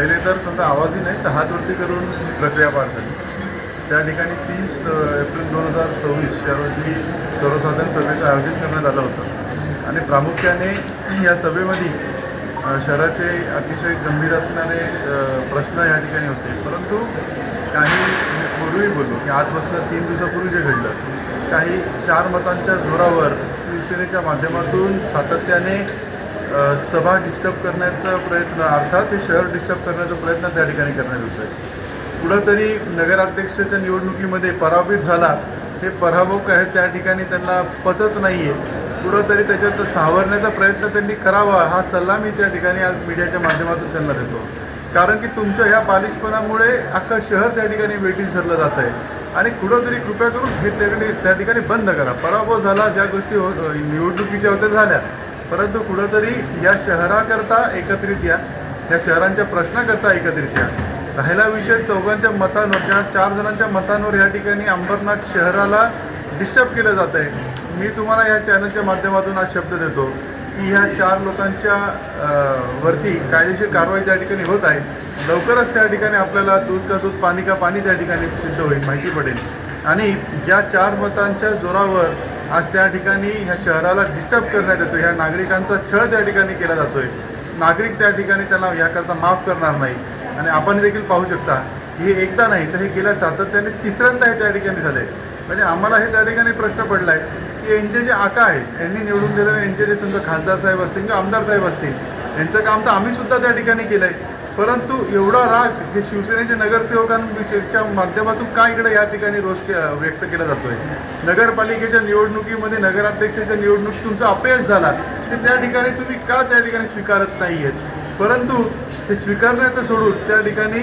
पहिले तर समजा आवाजही नाही तर हातवरती करून प्रक्रिया पार झाली. त्या ठिकाणी 30 एप्रिल 2024 या रोजी सर्वसाधारण सभेचं आयोजन करण्यात आलं होतं आणि प्रामुख्याने या सभेमध्ये शहराचे अतिशय गंभीर असणारे प्रश्न या ठिकाणी होते. परंतु काही पूर्वी बोललो की आजपासून 3 दिवसापूर्वी जे घडलं, काही 4 मतांच्या जोरावर शिवसेनेच्या माध्यमातून सातत्याने सभा डिस्टर्ब करण्याचा प्रयत्न, अर्थात हे शहर डिस्टर्ब करण्याचा प्रयत्न त्या ठिकाणी करण्यात होतो आहे. कुठंतरी नगराध्यक्षाच्या निवडणुकीमध्ये पराभूत झाला, हे पराभव काय त्या ठिकाणी त्यांना पचत नाही आहे. कुठंतरी त्याच्यात सावरण्याचा प्रयत्न त्यांनी करावा, हा सल्ला मी त्या ठिकाणी आज मीडियाच्या माध्यमातून त्यांना देतो. कारण की तुमच्या ह्या बालिशपणामुळे अख्खं शहर त्या ठिकाणी वेठीस धरलं जात आहे आणि कुठंतरी कृपया करून हे त्या ठिकाणी बंद करा. पराभव झाला, ज्या गोष्टी निवडणुकीच्या होत्या झाल्या, परंतु कुठंतरी या शहराकरता एकत्रित या, या शहरांच्या प्रश्नाकरता एकत्रित या. राहिला विषय चौघांच्या मतांवर, ज्या 4 जणांच्या मतांवर या ठिकाणी अंबरनाथ शहराला डिस्टर्ब केलं जात आहे. मी तुम्हाला या चॅनलच्या माध्यमातून आज शब्द देतो की ह्या 4 लोकांच्या वरती कायदेशीर कारवाई त्या ठिकाणी होत आहे. लवकरच त्या ठिकाणी आपल्याला दूध का दूध पाणी का पाणी त्या ठिकाणी सिद्ध होईल, माहिती पडेल. आणि ज्या 4 मतांच्या जोरावर आज त्या ठिकाणी ह्या शहराला डिस्टर्ब करण्यात येतो, ह्या नागरिकांचा छळ त्या ठिकाणी केला जातोय. नागरिक त्या ठिकाणी त्याला याकरता माफ करणार नाही. आणि आपण देखील पाहू शकता की हे एकदा नाही तर हे गेल्या सातत्याने 3ऱ्यांदा हे त्या ठिकाणी झाले. म्हणजे आम्हाला हे त्या ठिकाणी प्रश्न पडला आहे की यांचे जे आका आहेत, यांनी निवडून दिलेले यांचे जे समजा खासदार साहेब असतील किंवा आमदार साहेब असतील, यांचं काम तर आम्ही सुद्धा त्या ठिकाणी केलं आहे. परंतु एवढा राग हे शिवसेनेच्या नगरसेवकांच्या माध्यमातून का इकडे या ठिकाणी रोष व्यक्त केला जातोय. नगरपालिकेच्या निवडणुकीमध्ये नगराध्यक्षाच्या निवडणुकीत तुमचा अपयश झाला, ते त्या ठिकाणी तुम्ही का त्या ठिकाणी स्वीकारत नाही आहेत. परंतु ते स्वीकारण्याचं सोडून त्या ठिकाणी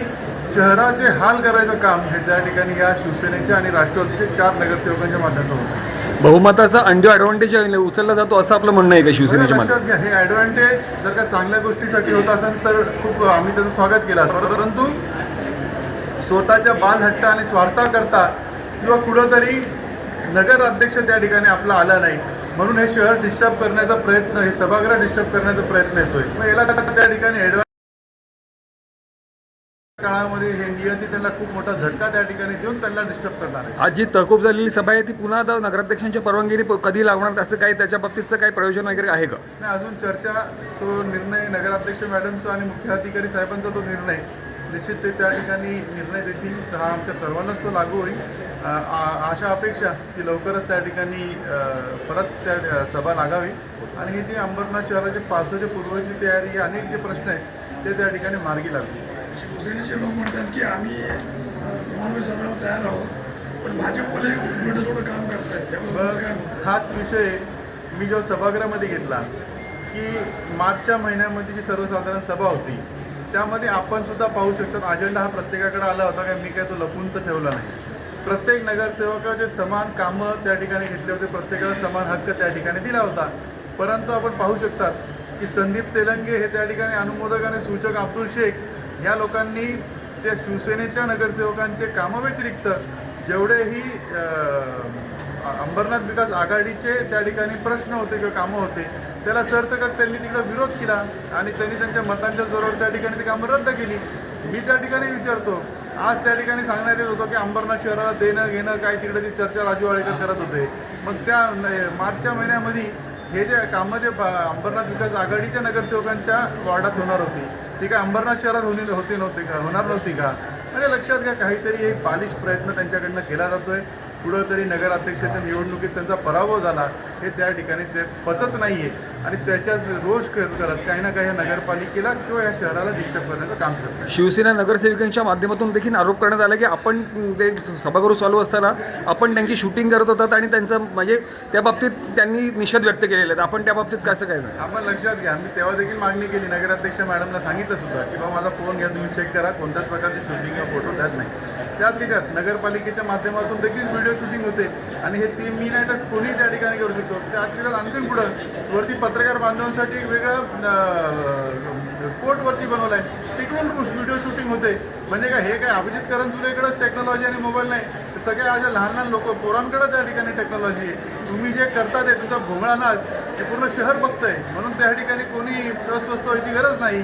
शहराचे हाल करायचं काम हे त्या ठिकाणी या शिवसेनेच्या आणि राष्ट्रवादीच्या 4 नगरसेवकांच्या माध्यमातून होतं. बहुमताचा अंडर ॲडव्हान्टेज उचलला जातो असं आपलं म्हणणं आहे का शिवसेनेच्या लक्षात घ्या, हे ॲडव्हान्टेज जर का चांगल्या गोष्टीसाठी होत असेल तर खूप आम्ही त्याचं स्वागत केलं असतं. परंतु स्वतःच्या बालहट्ट आणि स्वार्थाकरता किंवा कुठंतरी नगर अध्यक्ष त्या ठिकाणी आपला आला नाही म्हणून हे शहर डिस्टर्ब करण्याचा प्रयत्न, हे सभागृह डिस्टर्ब करण्याचा प्रयत्न येतोय. मग याला त्या ठिकाणी काळामध्ये हे नियंत्रित त्यांना खूप मोठा झटका त्या ठिकाणी देऊन त्यांना डिस्टर्ब करणार आहे. आज जी तहकूब झालेली सभा आहे ती पुन्हा आता नगराध्यक्षांच्या परवानगीने कधी लागणार, असं काही त्याच्या बाबतीतचं काही प्रयोजन वगैरे आहे का? नाही, अजून चर्चा, तो निर्णय नगराध्यक्ष मॅडमचा आणि मुख्याधिकारी साहेबांचा तो निर्णय निश्चित ते त्या ठिकाणी निर्णय देतील. तर हा आमच्या सर्वांनाच तो लागू होईल. आशा अपेक्षा की लवकरच त्या ठिकाणी परत त्या सभा लागावी आणि हे जे अंबरनाथ शहराचे पावसाच्या पूर्वची तयारी, अनेक जे प्रश्न आहेत ते त्या ठिकाणी मार्गी लागतील. शिवसेनेचे लोक म्हणतात की आम्ही समन्वय साधायला तयार आहोत, पण भाजपवाले उलट थोडं काम करतायत. हाच विषय मी जेव्हा सभागृहामध्ये घेतला की मार्चच्या महिन्यामध्ये जी सर्वसाधारण सभा होती त्यामध्ये आपण सुद्धा पाहू शकतो अजेंडा हा प्रत्येकाकडे आला होता का, मी काय तो लपवून तर ठेवला नाही. प्रत्येक नगरसेवकाचे समान कामं त्या ठिकाणी घेतले होते, प्रत्येकाला समान हक्क त्या ठिकाणी दिला होता. परंतु आपण पाहू शकतात की संदीप तेलंगे हे त्या ठिकाणी अनुमोदक आणि सूचक अब्दुल शेख या लोकांनी त्या शिवसेनेच्या नगरसेवकांचे कामाव्यतिरिक्त जेवढेही अंबरनाथ विकास आघाडीचे त्या ठिकाणी प्रश्न होते किंवा कामं होते त्याला सरसकट त्यांनी तिकडं विरोध केला आणि त्यांनी त्यांच्या मतांच्या जोरावर त्या ठिकाणी ती कामं रद्द केली. मी त्या ठिकाणी विचारतो, आज त्या ठिकाणी सांगण्यात येत होतं की अंबरनाथ शहराला देणं घेणं काय तिकडे ती चर्चा राजू वाडेकर करत होते. मग त्या मार्चच्या महिन्यामध्ये हे जे कामं जे अंबरनाथ विकास आघाडीच्या नगरसेवकांच्या वॉर्डात होणार होती ती काय अंबरनाथ शहरात होणार नव्हती का? म्हणजे लक्षात घ्या, काहीतरी एक बालिश प्रयत्न त्यांच्याकडनं केला जातोय. कुठंतरी नगराध्यक्षाच्या निवडणुकीत त्यांचा पराभव झाला हे त्या ठिकाणी ते पचत नाही आहे आणि त्याच्यात रोष करत काही ना काही नगरपालिकेला किंवा या शहराला डिस्टर्ब करण्याचं काम करतात. शिवसेना नगरसेवकांच्या माध्यमातून देखील आरोप करण्यात आला की आपण ते सभागृह चालू असताना आपण त्यांची शूटिंग करत होतात आणि त्यांचं म्हणजे त्या बाबतीत त्यांनी निषेध व्यक्त केलेले आहेत. आपण त्या बाबतीत कसं काय? आपण लक्षात घ्या, मी तेव्हा देखील मागणी केली, नगराध्यक्ष मॅडमला सांगितलं सुद्धा की बाबा माझा फोन घ्या, तुम्ही चेक करा, कोणत्याच प्रकारची शूटिंग किंवा फोटो त्यात नाही. त्यात नगरपालिकेच्या माध्यमातून देखील व्हिडिओ शूटिंग होते आणि हे ते मी नाही तर कोणी त्या ठिकाणी करू शकतो. त्यात आणखीन पुढं वरती पत्रकार बांधवांसाठी एक वेगळा कोर्ट वरती बनवला आहे, तिकडून व्हिडिओ शूटिंग होते. म्हणजे काय हे काय अभिजित करंजुलेकडेच टेक्नॉलॉजी आणि मोबाईल नाही, सगळ्या आज लहान लहान लोक पोरांकडे त्या ठिकाणी टेक्नॉलॉजी आहे. तुम्ही जे करता ते तुमचा भोंगळा नाच हे पूर्ण शहर बघतंय, म्हणून त्या ठिकाणी कोणी अस्वस्थ व्हायची गरज नाही.